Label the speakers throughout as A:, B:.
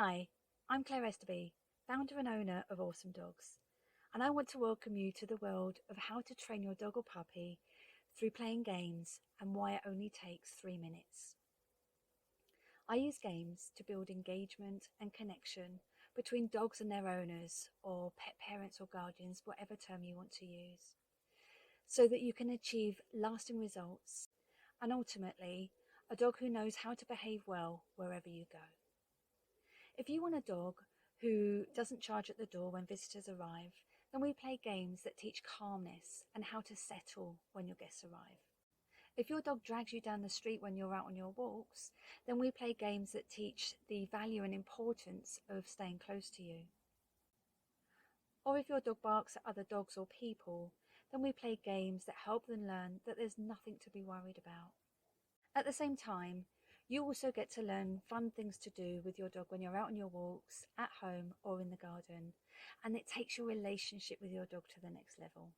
A: Hi, I'm Claire Esterby, founder and owner of Awesome Dogs, and I want to welcome you to the world of how to train your dog or puppy through playing games and why it only takes 3 minutes. I use games to build engagement and connection between dogs and their owners, or pet parents or guardians, whatever term you want to use, so that you can achieve lasting results and ultimately a dog who knows how to behave well wherever you go. If you want a dog who doesn't charge at the door when visitors arrive, then we play games that teach calmness and how to settle when your guests arrive. If your dog drags you down the street when you're out on your walks, then we play games that teach the value and importance of staying close to you. Or if your dog barks at other dogs or people, then we play games that help them learn that there's nothing to be worried about. At the same time, you also get to learn fun things to do with your dog when you're out on your walks, at home, or in the garden, and it takes your relationship with your dog to the next level.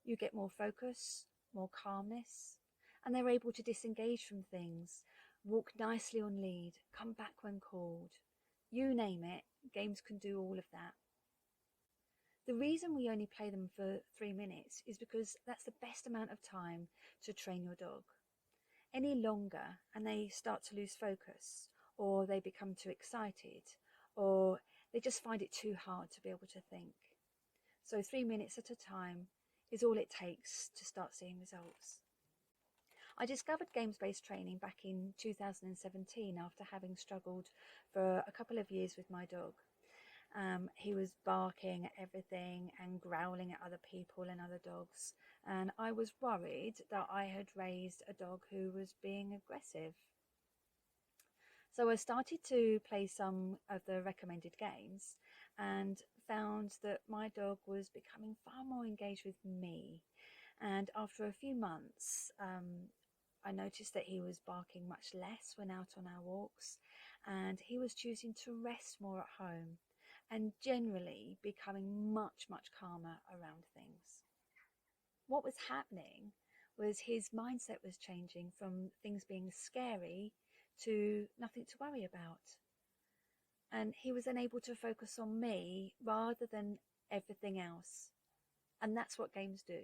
A: You get more focus, more calmness, and they're able to disengage from things, walk nicely on lead, come back when called. You name it, games can do all of that. The reason we only play them for 3 minutes is because that's the best amount of time to train your dog. Any longer and they start to lose focus, or they become too excited, or they just find it too hard to be able to think. So 3 minutes at a time is all it takes to start seeing results. I discovered games-based training back in 2017 after having struggled for a couple of years with my dog. He was barking at everything and growling at other people and other dogs, and I was worried that I had raised a dog who was being aggressive. So I started to play some of the recommended games and found that my dog was becoming far more engaged with me. And after a few months, I noticed that he was barking much less when out on our walks, and he was choosing to rest more at home and generally becoming much calmer around things. What was happening was his mindset was changing from things being scary to nothing to worry about. And he was then able to focus on me rather than everything else. And that's what games do.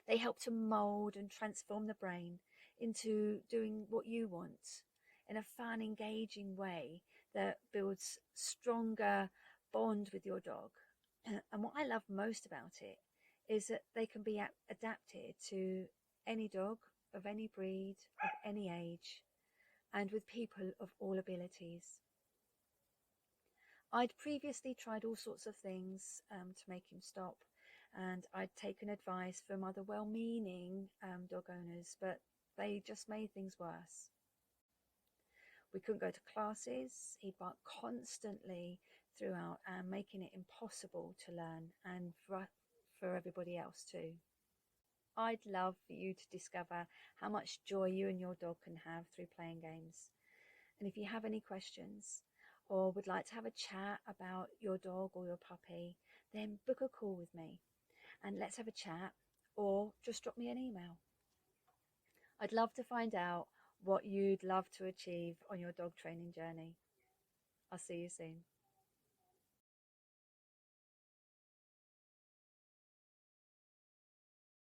A: They help to mold and transform the brain into doing what you want in a fun, engaging way that builds stronger bond with your dog. And what I love most about it is that they can be adapted to any dog of any breed, of any age, and with people of all abilities. I'd previously tried all sorts of things to make him stop, and I'd taken advice from other well-meaning dog owners, but they just made things worse. We couldn't go to classes. He'd bark constantly throughout, and making it impossible to learn, and for everybody else too. I'd love for you to discover how much joy you and your dog can have through playing games. And if you have any questions or would like to have a chat about your dog or your puppy, then book a call with me and let's have a chat, or just drop me an email. I'd love to find out what you'd love to achieve on your dog training journey. I'll see you soon.